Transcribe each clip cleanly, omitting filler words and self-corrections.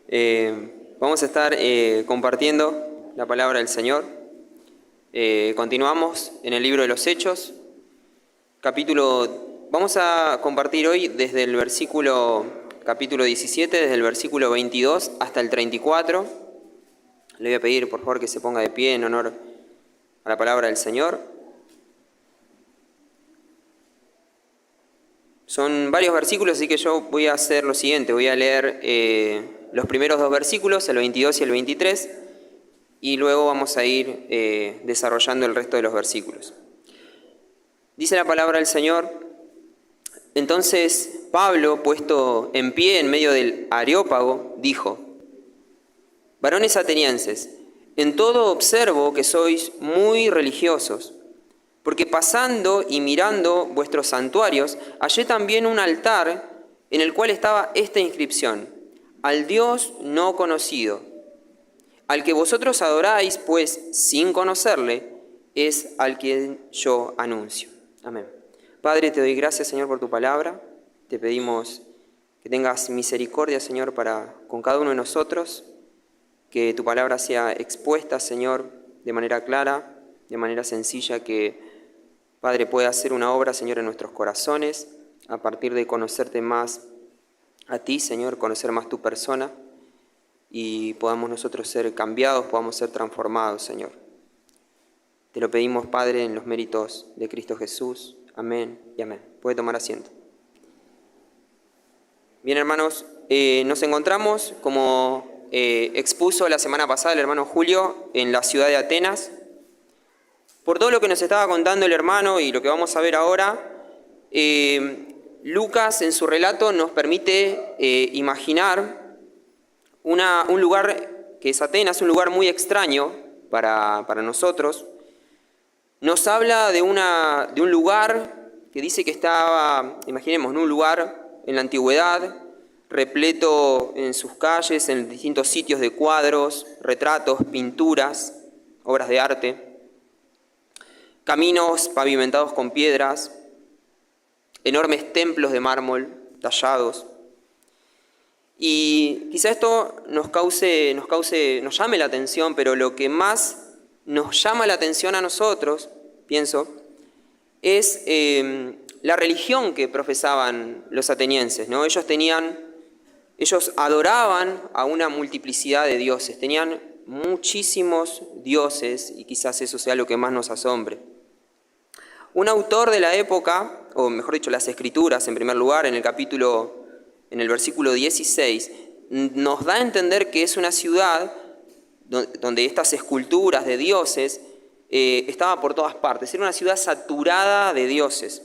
Vamos a estar compartiendo la palabra del Señor. Continuamos en el libro de los Hechos, vamos a compartir hoy desde el capítulo 17, desde el versículo 22 hasta el 34. Le voy a pedir, por favor, que se ponga de pie en honor a la palabra del Señor. Son varios versículos, así que yo voy a hacer lo siguiente. Voy a leer los primeros dos versículos, el 22 y el 23, y luego vamos a ir desarrollando el resto de los versículos. Dice la palabra del Señor: Entonces Pablo, puesto en pie en medio del Areópago, dijo: Varones atenienses, en todo observo que sois muy religiosos, porque pasando y mirando vuestros santuarios, hallé también un altar en el cual estaba esta inscripción: al Dios no conocido. Al que vosotros adoráis, pues sin conocerle, es al que yo anuncio. Amén. Padre, te doy gracias, Señor, por tu palabra. Te pedimos que tengas misericordia, Señor, con cada uno de nosotros, que tu palabra sea expuesta, Señor, de manera clara, de manera sencilla, que, Padre, pueda hacer una obra, Señor, en nuestros corazones, a partir de conocerte más a ti, Señor, conocer más tu persona, y podamos nosotros ser cambiados, podamos ser transformados, Señor. Te lo pedimos, Padre, en los méritos de Cristo Jesús. Amén y amén. Puede tomar asiento. Bien, hermanos, nos encontramos, como expuso la semana pasada el hermano Julio, en la ciudad de Atenas. Por todo lo que nos estaba contando el hermano y lo que vamos a ver ahora, Lucas en su relato nos permite imaginar un lugar que es Atenas, un lugar muy extraño para nosotros. Nos habla de un lugar que dice que estaba, imaginemos, un lugar en la antigüedad, repleto en sus calles, en distintos sitios de cuadros, retratos, pinturas, obras de arte, caminos pavimentados con piedras, enormes templos de mármol tallados. Y quizá esto nos llame la atención, pero lo que más nos llama la atención a nosotros, pienso, es la religión que profesaban los atenienses, ¿no? Ellos adoraban a una multiplicidad de dioses, tenían muchísimos dioses, y quizás eso sea lo que más nos asombre. Un autor de la época, o mejor dicho, las Escrituras, en primer lugar, en el versículo 16, nos da a entender que es una ciudad donde estas esculturas de dioses estaban por todas partes. Era una ciudad saturada de dioses.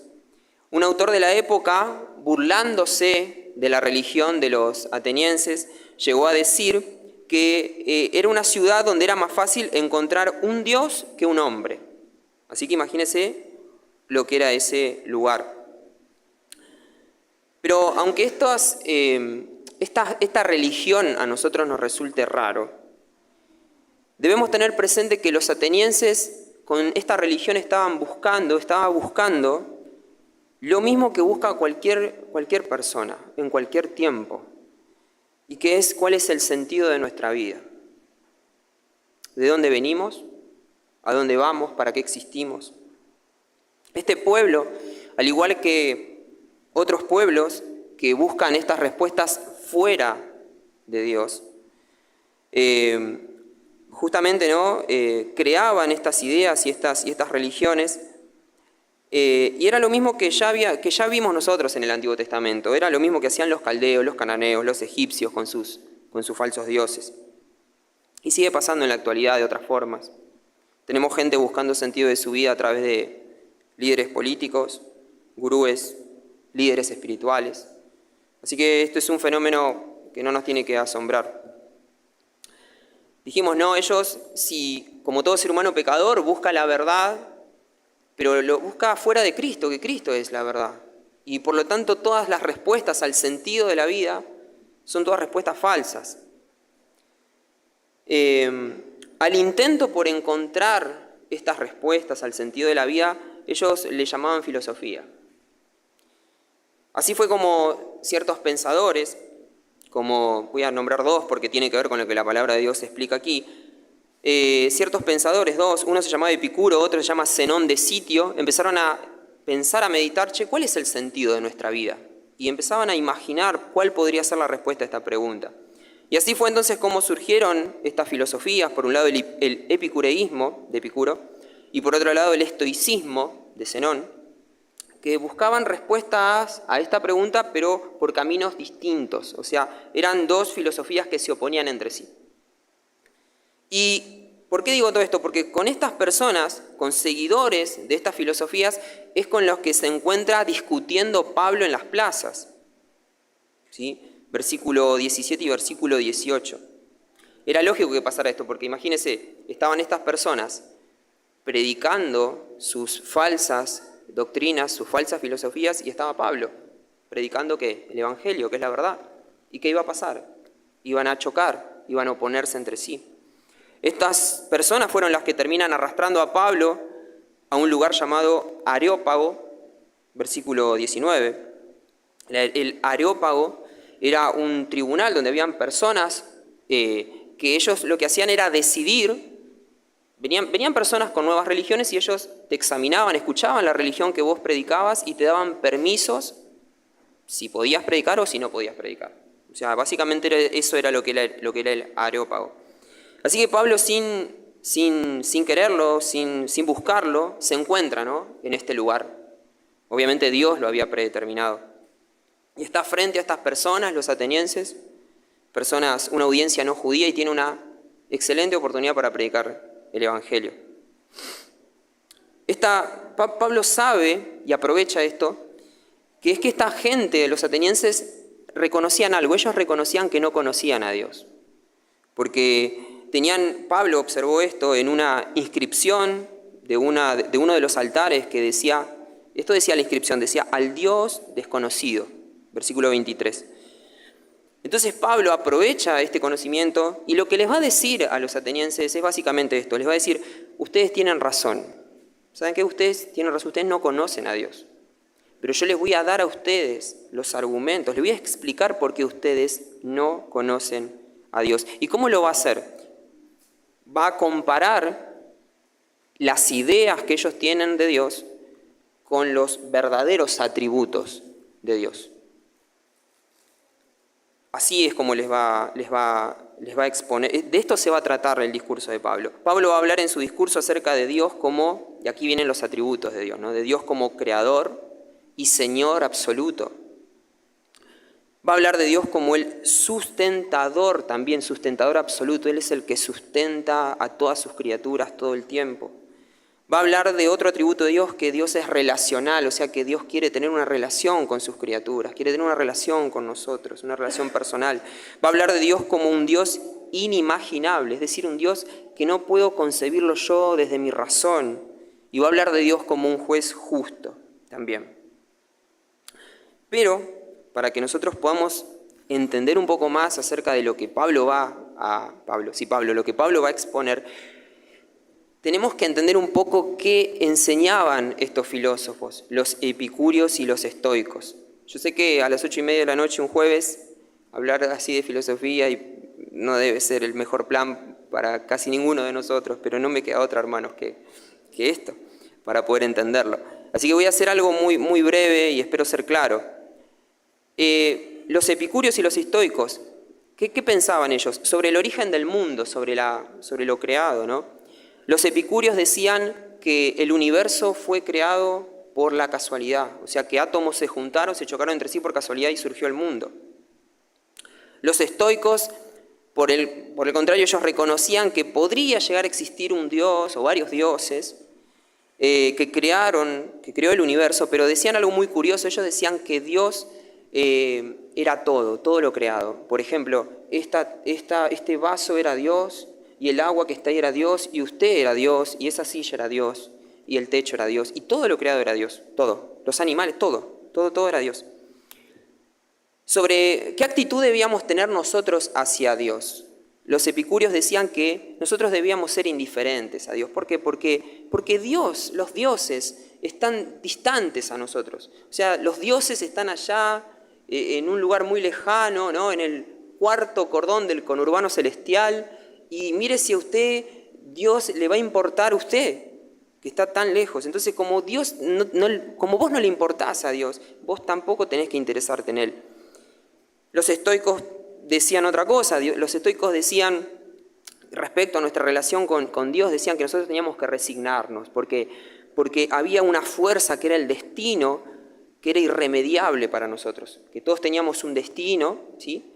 Un autor de la época, burlándose de la religión de los atenienses, llegó a decir que era una ciudad donde era más fácil encontrar un dios que un hombre. Así que imagínense lo que era ese lugar. Pero aunque esta religión a nosotros nos resulte raro, debemos tener presente que los atenienses con esta religión estaba buscando lo mismo que busca cualquier persona, en cualquier tiempo, y que es cuál es el sentido de nuestra vida. ¿De dónde venimos? ¿A dónde vamos? ¿Para qué existimos? Este pueblo, al igual que otros pueblos que buscan estas respuestas fuera de Dios, justamente, ¿no? Creaban estas ideas y estas religiones, y era lo mismo que ya vimos nosotros en el Antiguo Testamento. Era lo mismo que hacían los caldeos, los cananeos, los egipcios con sus falsos dioses. Y sigue pasando en la actualidad de otras formas. Tenemos gente buscando sentido de su vida a través de líderes políticos, gurúes, líderes espirituales. Así que esto es un fenómeno que no nos tiene que asombrar. Dijimos, no, ellos, si como todo ser humano pecador, busca la verdad, pero lo busca fuera de Cristo, que Cristo es la verdad. Y por lo tanto todas las respuestas al sentido de la vida son todas respuestas falsas. Al intento por encontrar estas respuestas al sentido de la vida, ellos le llamaban filosofía. Así fue como ciertos pensadores como voy a nombrar dos porque tiene que ver con lo que la palabra de Dios explica aquí. Ciertos pensadores, dos, uno se llamaba Epicuro, otro se llama Zenón de Sitio, empezaron a pensar, a meditar, ¿cuál es el sentido de nuestra vida? Y empezaban a imaginar cuál podría ser la respuesta a esta pregunta. Y así fue entonces como surgieron estas filosofías, por un lado el epicureísmo de Epicuro y por otro lado el estoicismo de Zenón, que buscaban respuestas a esta pregunta pero por caminos distintos, o sea, eran dos filosofías que se oponían entre sí. ¿Y por qué digo todo esto? Porque con estas personas, con seguidores de estas filosofías, es con los que se encuentra discutiendo Pablo en las plazas. ¿Sí? Versículo 17 y versículo 18. Era lógico que pasara esto, porque imagínense, estaban estas personas predicando sus falsas doctrinas, sus falsas filosofías, y estaba Pablo predicando ¿qué? El Evangelio, que es la verdad. ¿Y qué iba a pasar? Iban a chocar, iban a oponerse entre sí. Estas personas fueron las que terminan arrastrando a Pablo a un lugar llamado Areópago, versículo 19. El Areópago era un tribunal donde habían personas que ellos lo que hacían era decidir. Venían personas con nuevas religiones y ellos te examinaban, escuchaban la religión que vos predicabas y te daban permisos si podías predicar o si no podías predicar. O sea, básicamente eso era lo que era el Areópago. Así que Pablo, sin quererlo, sin buscarlo, se encuentra, ¿no?, en este lugar. Obviamente Dios lo había predeterminado. Y está frente a estas personas, los atenienses, personas, una audiencia no judía, y tiene una excelente oportunidad para predicar el Evangelio. Pablo sabe, y aprovecha esto, que es que esta gente, los atenienses, reconocían algo. Ellos reconocían que no conocían a Dios. Porque Pablo observó esto en una inscripción de uno de los altares que decía, esto decía la inscripción, decía, al Dios desconocido, versículo 23. Entonces Pablo aprovecha este conocimiento y lo que les va a decir a los atenienses es básicamente esto, les va a decir, ustedes tienen razón. ¿Saben qué? Ustedes tienen razón, ustedes no conocen a Dios. Pero yo les voy a dar a ustedes los argumentos, les voy a explicar por qué ustedes no conocen a Dios. ¿Y cómo lo va a hacer? Va a comparar las ideas que ellos tienen de Dios con los verdaderos atributos de Dios. Así es como les va a exponer. De esto se va a tratar el discurso de Pablo. Pablo va a hablar en su discurso acerca de Dios como, y aquí vienen los atributos de Dios, ¿no?, de Dios como creador y Señor absoluto. Va a hablar de Dios como el sustentador, también sustentador absoluto. Él es el que sustenta a todas sus criaturas todo el tiempo. Va a hablar de otro atributo de Dios, que Dios es relacional, o sea que Dios quiere tener una relación con sus criaturas, quiere tener una relación con nosotros, una relación personal. Va a hablar de Dios como un Dios inimaginable, es decir, un Dios que no puedo concebirlo yo desde mi razón. Y va a hablar de Dios como un juez justo también. Pero para que nosotros podamos entender un poco más acerca de lo que Pablo va a exponer, tenemos que entender un poco qué enseñaban estos filósofos, los epicúreos y los estoicos. Yo sé que a las 8:30 de la noche, un jueves, hablar así de filosofía no debe ser el mejor plan para casi ninguno de nosotros, pero no me queda otra, hermanos, que esto, para poder entenderlo. Así que voy a hacer algo muy, muy breve y espero ser claro. Los epicúreos y los estoicos, ¿qué pensaban ellos? Sobre el origen del mundo, sobre lo creado, ¿no? Los epicúreos decían que el universo fue creado por la casualidad, o sea que átomos se juntaron, se chocaron entre sí por casualidad y surgió el mundo. Los estoicos, por el contrario, ellos reconocían que podría llegar a existir un dios o varios dioses que creó el universo, pero decían algo muy curioso. Ellos decían que Dios era todo lo creado. Por ejemplo, este vaso era Dios, y el agua que está ahí era Dios, y usted era Dios, y esa silla era Dios, y el techo era Dios, y todo lo creado era Dios, todo. Los animales, todo era Dios. Sobre qué actitud debíamos tener nosotros hacia Dios. Los epicúreos decían que nosotros debíamos ser indiferentes a Dios. ¿Por qué? Porque Dios, los dioses, están distantes a nosotros. O sea, los dioses están allá, en un lugar muy lejano, ¿no?, en el cuarto cordón del conurbano celestial y mire si a usted Dios le va a importar a usted, que está tan lejos. Entonces, como como vos no le importás a Dios, vos tampoco tenés que interesarte en Él. Los estoicos decían otra cosa. Los estoicos decían, respecto a nuestra relación con Dios, decían que nosotros teníamos que resignarnos, porque había una fuerza que era el destino, que era irremediable para nosotros, que todos teníamos un destino, ¿sí?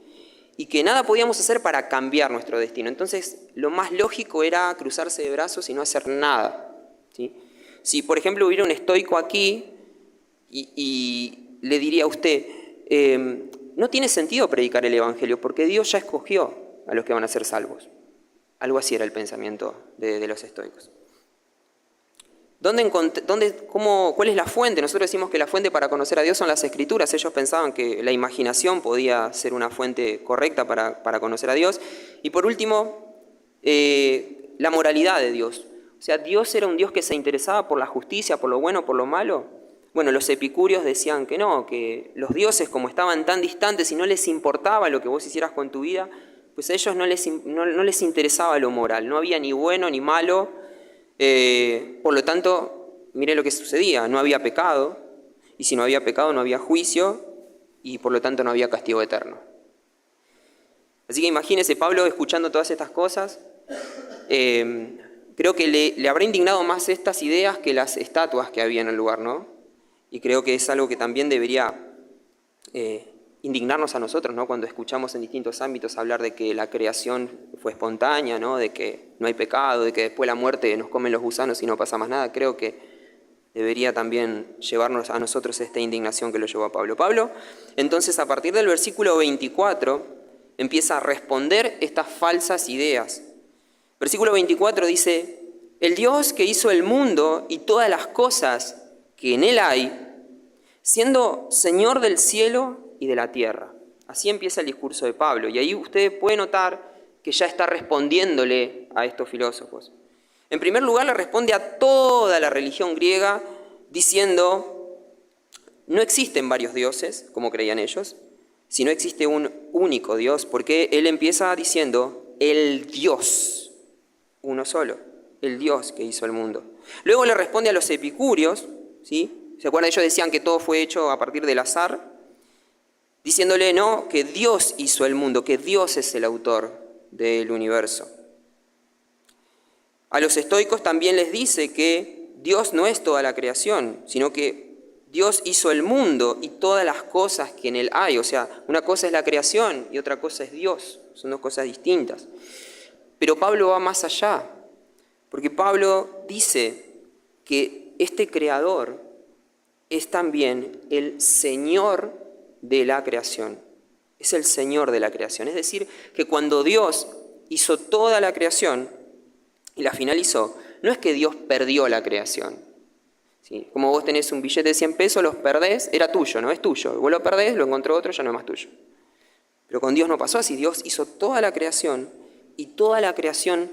Y que nada podíamos hacer para cambiar nuestro destino. Entonces, lo más lógico era cruzarse de brazos y no hacer nada, ¿sí? Si, por ejemplo, hubiera un estoico aquí y le diría a usted, no tiene sentido predicar el Evangelio porque Dios ya escogió a los que van a ser salvos. Algo así era el pensamiento de los estoicos. ¿Cuál es la fuente? Nosotros decimos que la fuente para conocer a Dios son las Escrituras. Ellos pensaban que la imaginación podía ser una fuente correcta para conocer a Dios. Y por último, la moralidad de Dios. O sea, Dios era un Dios que se interesaba por la justicia, por lo bueno, por lo malo. Bueno, los epicúreos decían que no, que los dioses, como estaban tan distantes y no les importaba lo que vos hicieras con tu vida, pues a ellos no les interesaba lo moral. No había ni bueno ni malo. Por lo tanto, mire lo que sucedía, no había pecado, y si no había pecado no había juicio, y por lo tanto no había castigo eterno. Así que imagínese Pablo escuchando todas estas cosas, creo que le habrá indignado más estas ideas que las estatuas que había en el lugar, ¿no? Y creo que es algo que también debería indignarnos a nosotros, ¿no? Cuando escuchamos en distintos ámbitos hablar de que la creación fue espontánea, ¿no? De que no hay pecado, de que después de la muerte nos comen los gusanos y no pasa más nada. Creo que debería también llevarnos a nosotros esta indignación que lo llevó a Pablo. Pablo, entonces, a partir del versículo 24, empieza a responder estas falsas ideas. Versículo 24 dice, el Dios que hizo el mundo y todas las cosas que en él hay, siendo Señor del cielo y de la tierra. Así empieza el discurso de Pablo. Y ahí usted puede notar que ya está respondiéndole a estos filósofos. En primer lugar, le responde a toda la religión griega diciendo, no existen varios dioses, como creían ellos, sino existe un único Dios, porque él empieza diciendo, el Dios, uno solo, el Dios que hizo el mundo. Luego le responde a los epicúreos, ¿sí? ¿Se acuerdan? Ellos decían que todo fue hecho a partir del azar, diciéndole, no, que Dios hizo el mundo, que Dios es el autor del universo. A los estoicos también les dice que Dios no es toda la creación, sino que Dios hizo el mundo y todas las cosas que en él hay. O sea, una cosa es la creación y otra cosa es Dios. Son dos cosas distintas. Pero Pablo va más allá, porque Pablo dice que este creador es también el Señor de la creación. Es el Señor de la creación. Es decir, que cuando Dios hizo toda la creación y la finalizó, no es que Dios perdió la creación. ¿Sí? Como vos tenés un billete de 100 pesos, los perdés, era tuyo, no es tuyo. Vos lo perdés, lo encontró otro, ya no es más tuyo. Pero con Dios no pasó así. Dios hizo toda la creación y toda la creación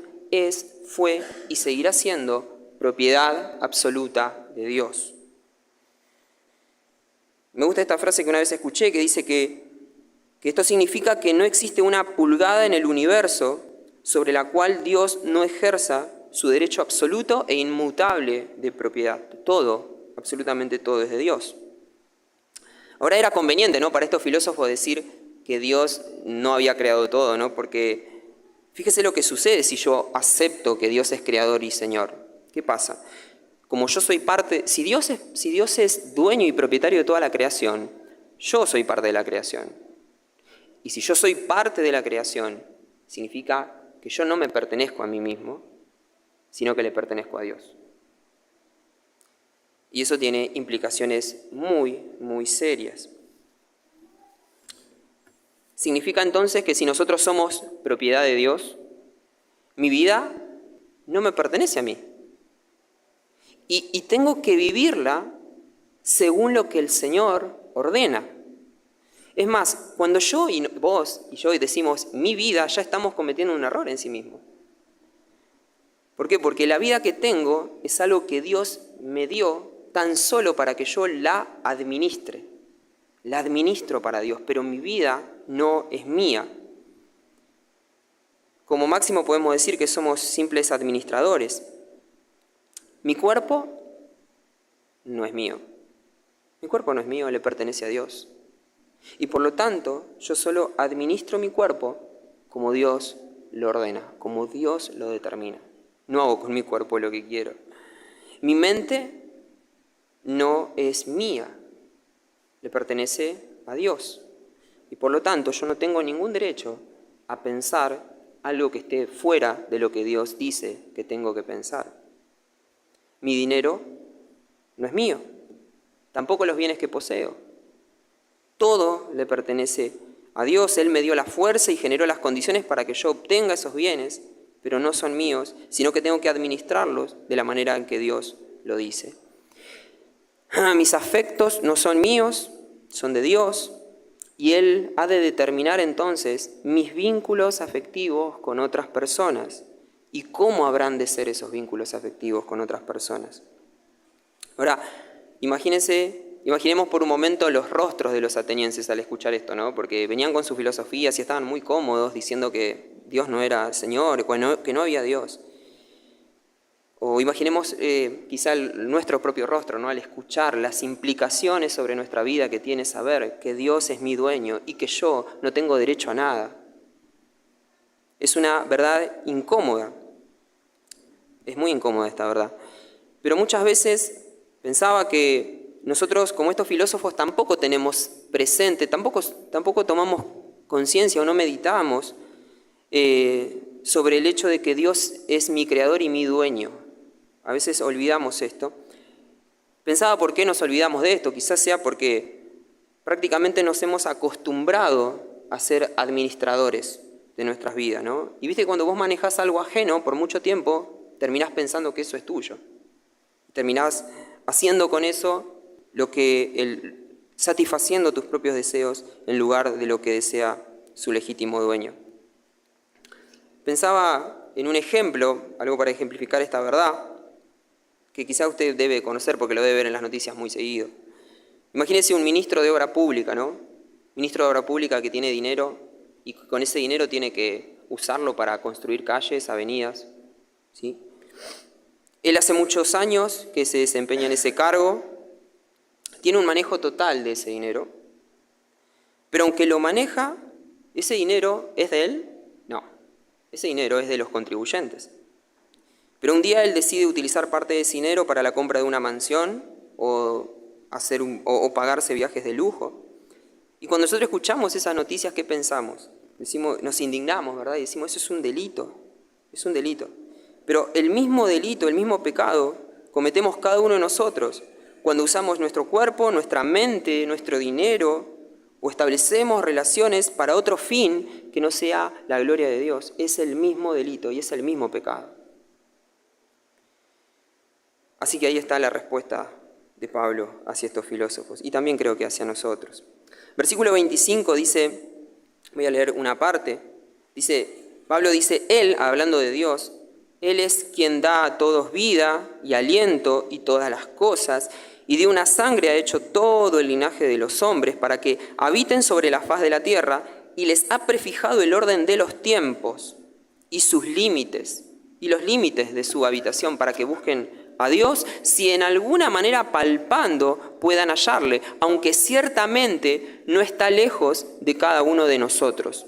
fue y seguirá siendo propiedad absoluta de Dios. Me gusta esta frase que una vez escuché que dice que esto significa que no existe una pulgada en el universo sobre la cual Dios no ejerza su derecho absoluto e inmutable de propiedad. Todo, absolutamente todo es de Dios. Ahora era conveniente, ¿no?, para estos filósofos decir que Dios no había creado todo, ¿no? Porque fíjese lo que sucede si yo acepto que Dios es creador y Señor. ¿Qué pasa? Como yo soy parte, si Dios es dueño y propietario de toda la creación, yo soy parte de la creación. Y si yo soy parte de la creación, significa que yo no me pertenezco a mí mismo, sino que le pertenezco a Dios. Y eso tiene implicaciones muy, muy serias. Significa entonces que si nosotros somos propiedad de Dios, mi vida no me pertenece a mí. Y tengo que vivirla según lo que el Señor ordena. Es más, cuando vos y yo decimos mi vida, ya estamos cometiendo un error en sí mismo. ¿Por qué? Porque la vida que tengo es algo que Dios me dio tan solo para que yo la administre. La administro para Dios, pero mi vida no es mía. como máximo podemos decir que somos simples administradores. Mi cuerpo no es mío. Mi cuerpo no es mío, le pertenece a Dios. Y por lo tanto, yo solo administro mi cuerpo como Dios lo ordena, como Dios lo determina. No hago con mi cuerpo lo que quiero. Mi mente no es mía, le pertenece a Dios. Y por lo tanto, yo no tengo ningún derecho a pensar algo que esté fuera de lo que Dios dice que tengo que pensar. Mi dinero no es mío, tampoco los bienes que poseo. Todo le pertenece a Dios. Él me dio la fuerza y generó las condiciones para que yo obtenga esos bienes, pero no son míos, sino que tengo que administrarlos de la manera en que Dios lo dice. Mis afectos no son míos, son de Dios, y Él ha de determinar entonces mis vínculos afectivos con otras personas y cómo habrán de ser esos vínculos afectivos con otras personas. Ahora, imaginemos por un momento los rostros de los atenienses al escuchar esto, ¿no? Porque venían con sus filosofías y estaban muy cómodos diciendo que Dios no era Señor, que no había Dios. O imaginemos quizá nuestro propio rostro, ¿no? Al escuchar las implicaciones sobre nuestra vida que tiene saber que Dios es mi dueño y que yo no tengo derecho a nada. Es una verdad incómoda. Es muy incómoda esta verdad. Pero muchas veces pensaba que nosotros, como estos filósofos, tampoco tenemos presente, tampoco tomamos conciencia o no meditamos sobre el hecho de que Dios es mi creador y mi dueño. A veces olvidamos esto. Pensaba por qué nos olvidamos de esto. Quizás sea porque prácticamente nos hemos acostumbrado a ser administradores de nuestras vidas, ¿no? Y viste que cuando vos manejás algo ajeno por mucho tiempo, terminás pensando que eso es tuyo. Terminás haciendo con eso satisfaciendo tus propios deseos en lugar de lo que desea su legítimo dueño. Pensaba en un ejemplo, algo para ejemplificar esta verdad, que quizá usted debe conocer porque lo debe ver en las noticias muy seguido. Imagínese un ministro de obra pública, ¿no? Ministro de obra pública que tiene dinero y con ese dinero tiene que usarlo para construir calles, avenidas, ¿sí? Él hace muchos años que se desempeña en ese cargo, tiene un manejo total de ese dinero, pero aunque lo maneja, ¿ese dinero es de él? No, ese dinero es de los contribuyentes. Pero un día él decide utilizar parte de ese dinero para la compra de una mansión o pagarse viajes de lujo. Y cuando nosotros escuchamos esas noticias, ¿qué pensamos? Nos indignamos, ¿verdad? Y decimos, eso es un delito. Pero el mismo delito, el mismo pecado, cometemos cada uno de nosotros cuando usamos nuestro cuerpo, nuestra mente, nuestro dinero, o establecemos relaciones para otro fin que no sea la gloria de Dios. Es el mismo delito y es el mismo pecado. Así que ahí está la respuesta de Pablo hacia estos filósofos y también creo que hacia nosotros. Versículo 25 dice, voy a leer una parte, Pablo dice, Él, hablando de Dios, Él es quien da a todos vida y aliento y todas las cosas, y de una sangre ha hecho todo el linaje de los hombres para que habiten sobre la faz de la tierra, y les ha prefijado el orden de los tiempos y sus límites, y los límites de su habitación para que busquen a Dios, si en alguna manera palpando puedan hallarle, aunque ciertamente no está lejos de cada uno de nosotros.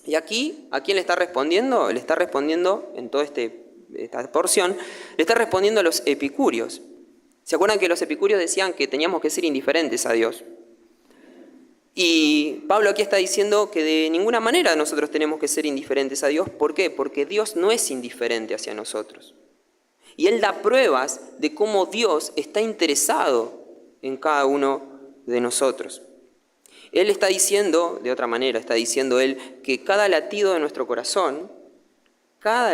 Y aquí, ¿a quién le está respondiendo? Le está respondiendo, en toda esta porción, le está respondiendo a los epicúreos. ¿Se acuerdan que los epicúreos decían que teníamos que ser indiferentes a Dios? Y Pablo aquí está diciendo que de ninguna manera nosotros tenemos que ser indiferentes a Dios. ¿Por qué? Porque Dios no es indiferente hacia nosotros. Y Él da pruebas de cómo Dios está interesado en cada uno de nosotros. Él está diciendo, de otra manera, está diciendo Él que cada latido de nuestro corazón, cada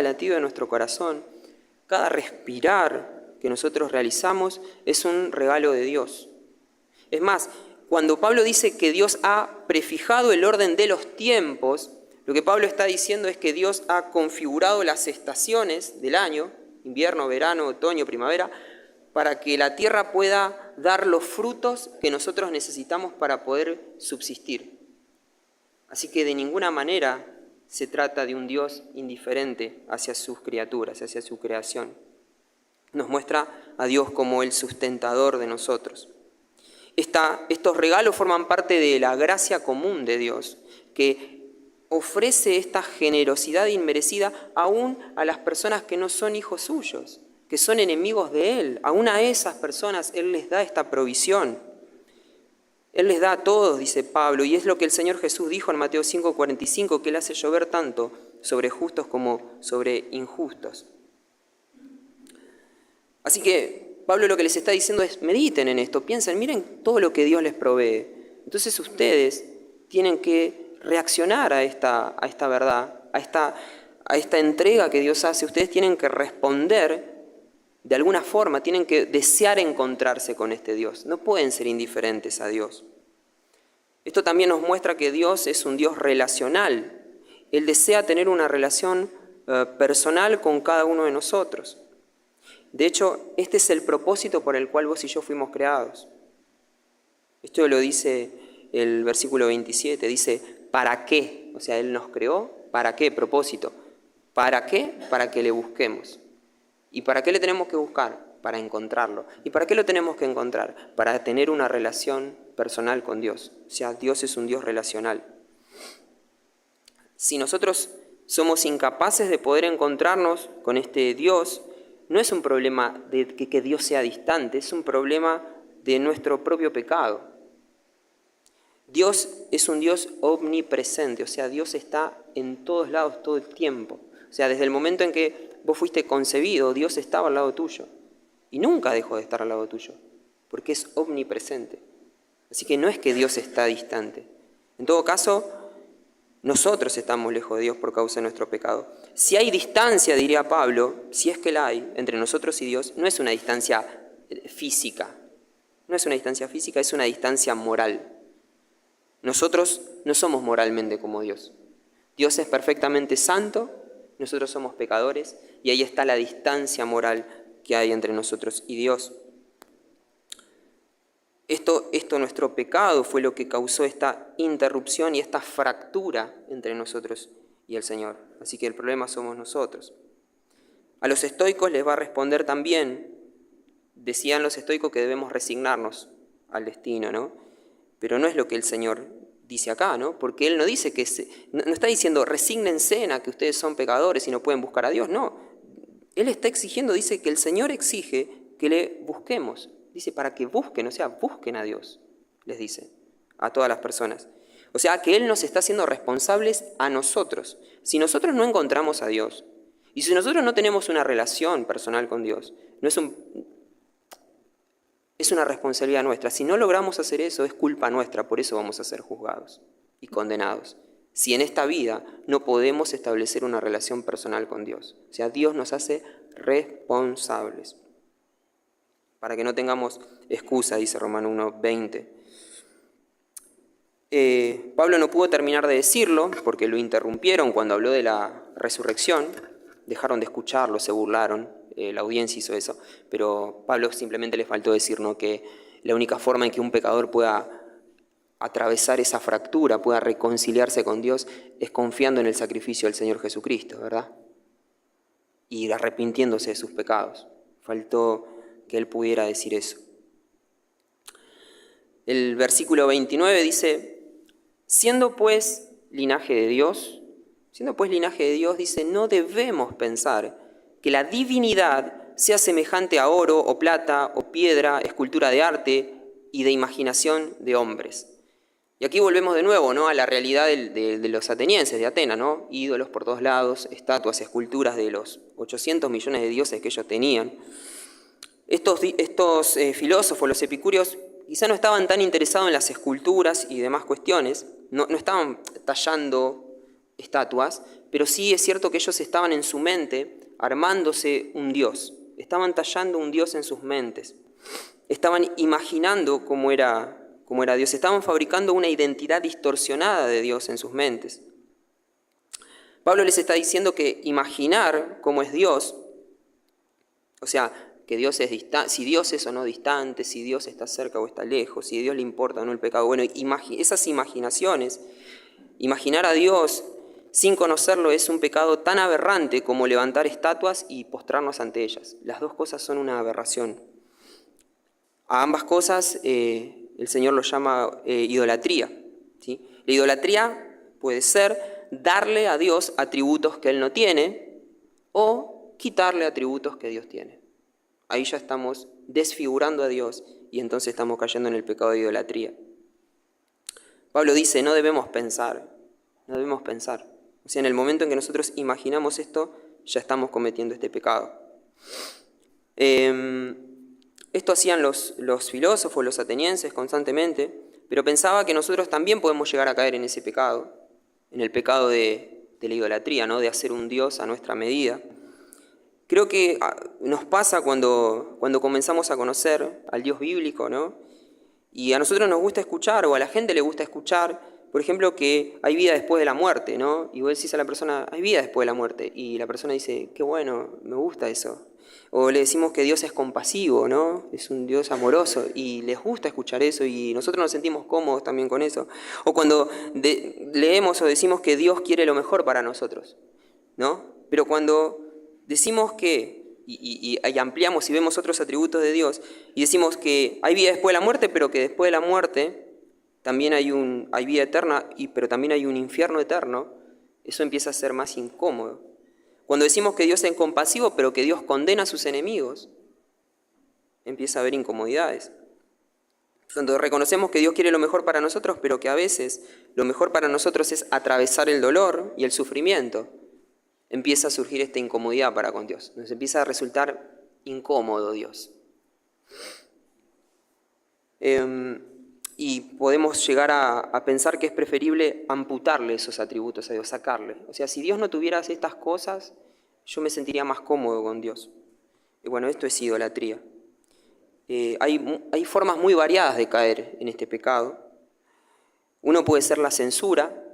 respirar que nosotros realizamos es un regalo de Dios. Es más, cuando Pablo dice que Dios ha prefijado el orden de los tiempos, lo que Pablo está diciendo es que Dios ha configurado las estaciones del año, invierno, verano, otoño, primavera, para que la tierra pueda dar los frutos que nosotros necesitamos para poder subsistir. Así que de ninguna manera se trata de un Dios indiferente hacia sus criaturas, hacia su creación. Nos muestra a Dios como el sustentador de nosotros. Estos regalos forman parte de la gracia común de Dios, que ofrece esta generosidad inmerecida aún a las personas que no son hijos suyos, que son enemigos de Él. Aún a esas personas Él les da esta provisión. Él les da a todos, dice Pablo, y es lo que el Señor Jesús dijo en Mateo 5:45, que Él hace llover tanto sobre justos como sobre injustos. Así que Pablo lo que les está diciendo es, mediten en esto, piensen, miren todo lo que Dios les provee. Entonces ustedes tienen que reaccionar a esta verdad, a esta entrega que Dios hace. Ustedes tienen que responder de alguna forma, tienen que desear encontrarse con este Dios. No pueden ser indiferentes a Dios. Esto también nos muestra que Dios es un Dios relacional. Él desea tener una relación personal con cada uno de nosotros. De hecho, este es el propósito por el cual vos y yo fuimos creados. Esto lo dice el versículo 27, dice, ¿para qué? O sea, Él nos creó, ¿para qué? Propósito. ¿Para qué? Para que le busquemos. ¿Y para qué le tenemos que buscar? Para encontrarlo. ¿Y para qué lo tenemos que encontrar? Para tener una relación personal con Dios. O sea, Dios es un Dios relacional. Si nosotros somos incapaces de poder encontrarnos con este Dios, no es un problema de que Dios sea distante, es un problema de nuestro propio pecado. Dios es un Dios omnipresente, o sea, Dios está en todos lados todo el tiempo. O sea, desde el momento en que vos fuiste concebido, Dios estaba al lado tuyo. Y nunca dejó de estar al lado tuyo, porque es omnipresente. Así que no es que Dios está distante. En todo caso, nosotros estamos lejos de Dios por causa de nuestro pecado. Si hay distancia, diría Pablo, si es que la hay, entre nosotros y Dios, no es una distancia física. No es una distancia física, es una distancia moral. Nosotros no somos moralmente como Dios. Dios es perfectamente santo, nosotros somos pecadores, y ahí está la distancia moral que hay entre nosotros y Dios. Esto, nuestro pecado, fue lo que causó esta interrupción y esta fractura entre nosotros y el Señor. Así que el problema somos nosotros. A los estoicos les va a responder también, decían los estoicos que debemos resignarnos al destino, ¿no? Pero no es lo que el Señor dice acá, ¿no? Porque Él no dice no está diciendo resígnense a que ustedes son pecadores y no pueden buscar a Dios, no. Él está exigiendo, dice que el Señor exige que le busquemos. Dice, para que busquen, o sea, busquen a Dios, les dice, a todas las personas. O sea, que Él nos está haciendo responsables a nosotros. Si nosotros no encontramos a Dios, y si nosotros no tenemos una relación personal con Dios, es una responsabilidad nuestra. Si no logramos hacer eso, es culpa nuestra, por eso vamos a ser juzgados y condenados. Si en esta vida no podemos establecer una relación personal con Dios. O sea, Dios nos hace responsables. Para que no tengamos excusa, dice Romanos 1:20. Pablo no pudo terminar de decirlo porque lo interrumpieron cuando habló de la resurrección. Dejaron de escucharlo, se burlaron, la audiencia hizo eso. Pero Pablo simplemente le faltó decir, ¿no?, que la única forma en que un pecador pueda atravesar esa fractura, pueda reconciliarse con Dios, es confiando en el sacrificio del Señor Jesucristo, ¿verdad? Y arrepintiéndose de sus pecados. Faltó que él pudiera decir eso. El versículo 29 dice, siendo pues linaje de Dios, dice, no debemos pensar que la divinidad sea semejante a oro o plata o piedra, escultura de arte y de imaginación de hombres. Y aquí volvemos de nuevo, ¿no?, a la realidad de los atenienses, de Atenas, ¿no? Ídolos por todos lados, estatuas, esculturas de los 800 millones de dioses que ellos tenían. Estos filósofos, los epicúreos, quizá no estaban tan interesados en las esculturas y demás cuestiones, no estaban tallando estatuas, pero sí es cierto que ellos estaban en su mente armándose un Dios, estaban tallando un Dios en sus mentes, estaban imaginando cómo era Dios, estaban fabricando una identidad distorsionada de Dios en sus mentes. Pablo les está diciendo que imaginar cómo es Dios, o sea, que Dios es distante, si Dios es o no distante, si Dios está cerca o está lejos, si a Dios le importa o no el pecado. Bueno, esas imaginaciones, imaginar a Dios sin conocerlo es un pecado tan aberrante como levantar estatuas y postrarnos ante ellas. Las dos cosas son una aberración. A ambas cosas el Señor lo llama idolatría, ¿sí? La idolatría puede ser darle a Dios atributos que Él no tiene o quitarle atributos que Dios tiene. Ahí ya estamos desfigurando a Dios y entonces estamos cayendo en el pecado de idolatría. Pablo dice, no debemos pensar. O sea, en el momento en que nosotros imaginamos esto, ya estamos cometiendo este pecado. Esto hacían los filósofos, los atenienses constantemente, pero pensaba que nosotros también podemos llegar a caer en ese pecado, en el pecado de la idolatría, ¿no? De hacer un Dios a nuestra medida. Creo que nos pasa cuando comenzamos a conocer al Dios bíblico, ¿no? Y a nosotros nos gusta escuchar, o a la gente le gusta escuchar, por ejemplo, que hay vida después de la muerte, ¿no? Y vos decís a la persona, hay vida después de la muerte. Y la persona dice, qué bueno, me gusta eso. O le decimos que Dios es compasivo, ¿no? Es un Dios amoroso. Y les gusta escuchar eso y nosotros nos sentimos cómodos también con eso. O cuando leemos o decimos que Dios quiere lo mejor para nosotros, ¿no? Pero cuando decimos que y ampliamos y vemos otros atributos de Dios y decimos que hay vida después de la muerte, pero que después de la muerte también hay vida eterna, pero también hay un infierno eterno, eso empieza a ser más incómodo. Cuando decimos que Dios es compasivo, pero que Dios condena a sus enemigos, empieza a haber incomodidades. Cuando reconocemos que Dios quiere lo mejor para nosotros, pero que a veces lo mejor para nosotros es atravesar el dolor y el sufrimiento, empieza a surgir esta incomodidad para con Dios. Nos empieza a resultar incómodo Dios. Y podemos llegar a pensar que es preferible amputarle esos atributos a Dios, sacarle. O sea, si Dios no tuviera estas cosas, yo me sentiría más cómodo con Dios. Y bueno, esto es idolatría. Hay formas muy variadas de caer en este pecado. Uno puede ser la censura,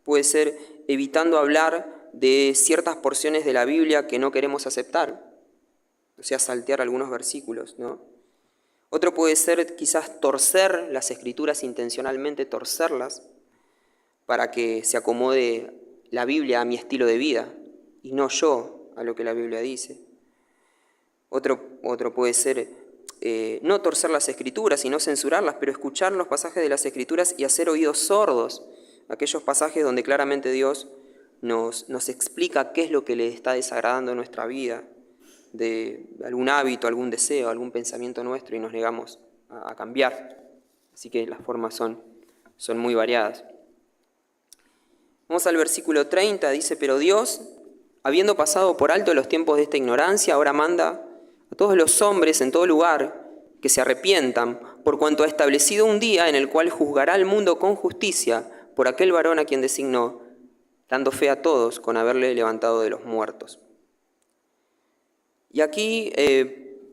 puede ser evitando hablar de ciertas porciones de la Biblia que no queremos aceptar, o sea, saltear algunos versículos, ¿no? Otro puede ser quizás torcer las Escrituras intencionalmente, torcerlas para que se acomode la Biblia a mi estilo de vida y no yo a lo que la Biblia dice. Otro puede ser no torcer las Escrituras y no censurarlas, pero escuchar los pasajes de las Escrituras y hacer oídos sordos a aquellos pasajes donde claramente Dios nos explica qué es lo que le está desagradando en nuestra vida, de algún hábito, algún deseo, algún pensamiento nuestro y nos negamos a cambiar. Así que las formas son muy variadas. Vamos al versículo 30, dice, pero Dios, habiendo pasado por alto los tiempos de esta ignorancia, ahora manda a todos los hombres en todo lugar que se arrepientan, por cuanto ha establecido un día en el cual juzgará al mundo con justicia por aquel varón a quien designó, dando fe a todos con haberle levantado de los muertos. Y aquí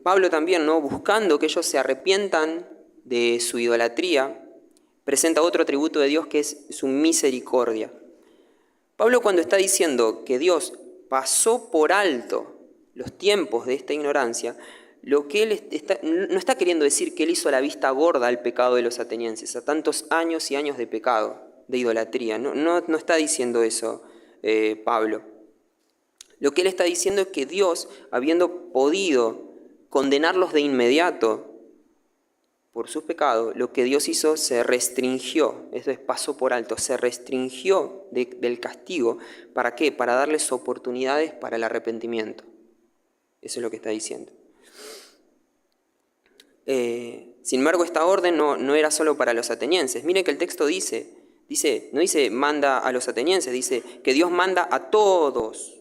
Pablo también, ¿no? Buscando que ellos se arrepientan de su idolatría, presenta otro atributo de Dios que es su misericordia. Pablo, cuando está diciendo que Dios pasó por alto los tiempos de esta ignorancia, lo que él no está queriendo decir que él hizo la vista gorda al pecado de los atenienses, a tantos años y años de pecado, de idolatría. No está diciendo eso Pablo. Lo que él está diciendo es que Dios, habiendo podido condenarlos de inmediato por sus pecados, lo que Dios hizo se restringió, eso es, pasó por alto, se restringió del castigo. ¿Para qué? Para darles oportunidades para el arrepentimiento. Eso es lo que está diciendo. Sin embargo, esta orden no era solo para los atenienses. Miren que el texto no dice manda a los atenienses, dice que Dios manda a todos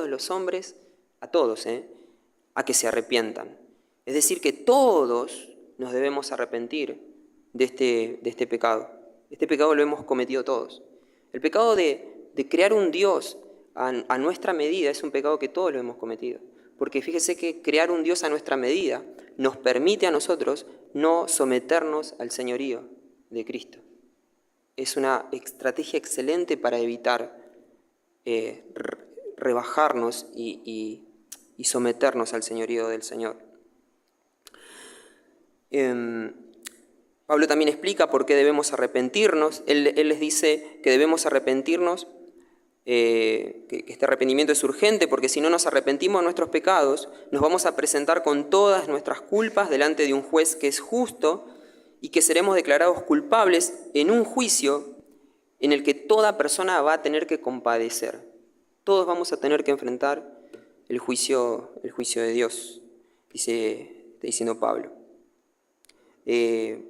los hombres, a todos, a que se arrepientan. Es decir, que todos nos debemos arrepentir de este pecado. Este pecado lo hemos cometido todos. El pecado de crear un Dios a nuestra medida es un pecado que todos lo hemos cometido. Porque fíjese que crear un Dios a nuestra medida nos permite a nosotros no someternos al señorío de Cristo. Es una estrategia excelente para evitar rebajarnos y someternos al señorío del Señor. Pablo también explica por qué debemos arrepentirnos. Él les dice que debemos arrepentirnos, que este arrepentimiento es urgente, porque si no nos arrepentimos de nuestros pecados, nos vamos a presentar con todas nuestras culpas delante de un juez que es justo y que seremos declarados culpables en un juicio en el que toda persona va a tener que compadecer. Todos vamos a tener que enfrentar el juicio de Dios, está diciendo Pablo.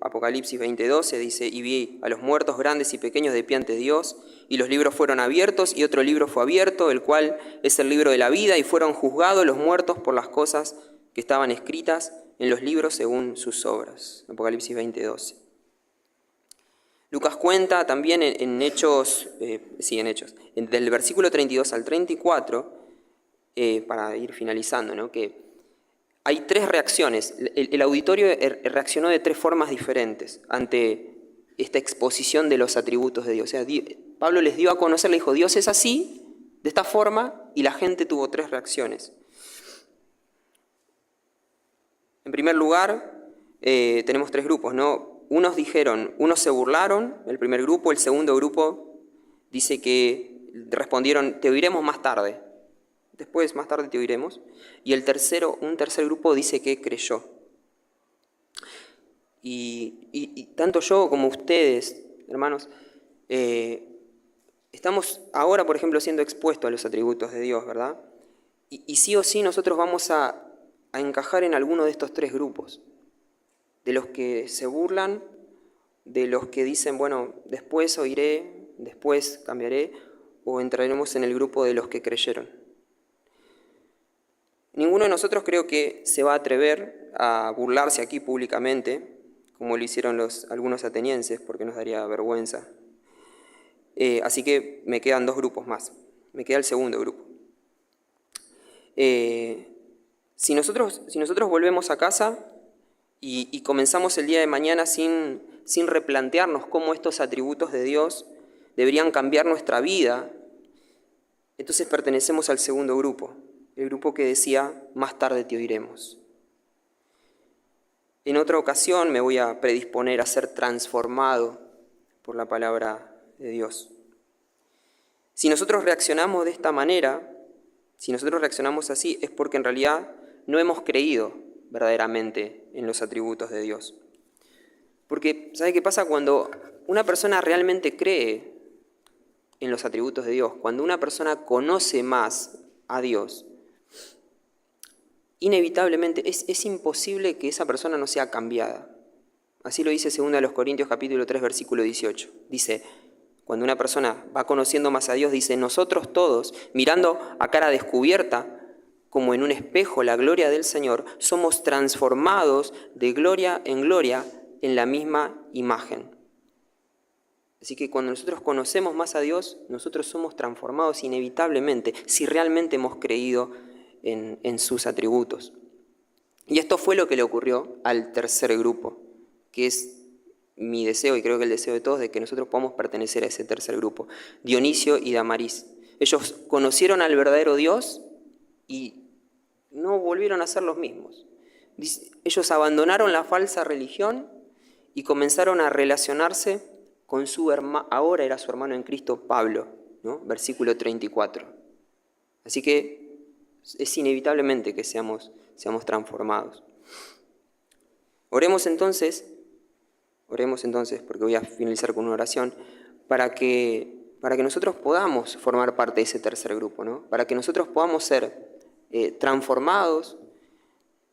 Apocalipsis 20:12 dice: y vi a los muertos grandes y pequeños de pie ante Dios, y los libros fueron abiertos, y otro libro fue abierto, el cual es el libro de la vida, y fueron juzgados los muertos por las cosas que estaban escritas en los libros según sus obras. Apocalipsis 20:12. Lucas cuenta también en Hechos, del versículo 32 al 34, para ir finalizando, ¿no?, que hay tres reacciones. El auditorio reaccionó de tres formas diferentes ante esta exposición de los atributos de Dios. O sea, Pablo les dio a conocer, le dijo: Dios es así, de esta forma, y la gente tuvo tres reacciones. En primer lugar, tenemos tres grupos, ¿no? Unos se burlaron, el primer grupo. El segundo grupo dice que respondieron: te oiremos más tarde. Después, más tarde te oiremos. Y un tercer grupo dice que creyó. Y tanto yo como ustedes, hermanos, estamos ahora, por ejemplo, siendo expuestos a los atributos de Dios, ¿verdad? Y sí o sí nosotros vamos a encajar en alguno de estos tres grupos. De los que se burlan, de los que dicen: bueno, después oiré, después cambiaré, o entraremos en el grupo de los que creyeron. Ninguno de nosotros creo que se va a atrever a burlarse aquí públicamente, como lo hicieron algunos atenienses, porque nos daría vergüenza. Así que me quedan dos grupos más. Me queda el segundo grupo. Si nosotros volvemos a casa y comenzamos el día de mañana sin replantearnos cómo estos atributos de Dios deberían cambiar nuestra vida, entonces pertenecemos al segundo grupo. El grupo que decía: más tarde te oiremos. En otra ocasión me voy a predisponer a ser transformado por la palabra de Dios. Si nosotros reaccionamos de esta manera, si nosotros reaccionamos así, es porque en realidad no hemos creído verdaderamente en los atributos de Dios. Porque, ¿sabe qué pasa? Cuando una persona realmente cree en los atributos de Dios, cuando una persona conoce más a Dios, inevitablemente es imposible que esa persona no sea cambiada. Así lo dice 2 Corintios capítulo 3, versículo 18. Dice, cuando una persona va conociendo más a Dios, dice: nosotros todos, mirando a cara descubierta, como en un espejo, la gloria del Señor, somos transformados de gloria en gloria en la misma imagen. Así que cuando nosotros conocemos más a Dios, nosotros somos transformados inevitablemente, si realmente hemos creído en sus atributos. Y esto fue lo que le ocurrió al tercer grupo, que es mi deseo, y creo que el deseo de todos, de que nosotros podamos pertenecer a ese tercer grupo: Dionisio y Damaris. Ellos conocieron al verdadero Dios y no volvieron a ser los mismos. Ellos abandonaron la falsa religión y comenzaron a relacionarse con su hermano, ahora era su hermano en Cristo, Pablo, ¿no? Versículo 34. Así que es inevitablemente que seamos transformados. Oremos entonces, porque voy a finalizar con una oración, para que nosotros podamos formar parte de ese tercer grupo, ¿no? Para que nosotros podamos ser transformados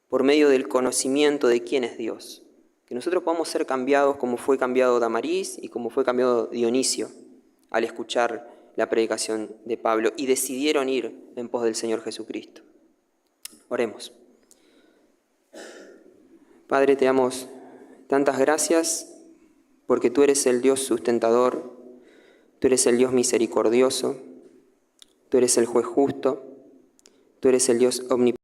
por medio del conocimiento de quién es Dios. Que nosotros podamos ser cambiados como fue cambiado Damaris y como fue cambiado Dionisio al escuchar la predicación de Pablo y decidieron ir en pos del Señor Jesucristo. Oremos. Padre, te damos tantas gracias porque tú eres el Dios sustentador, tú eres el Dios misericordioso, tú eres el juez justo, tú eres el Dios omnipotente.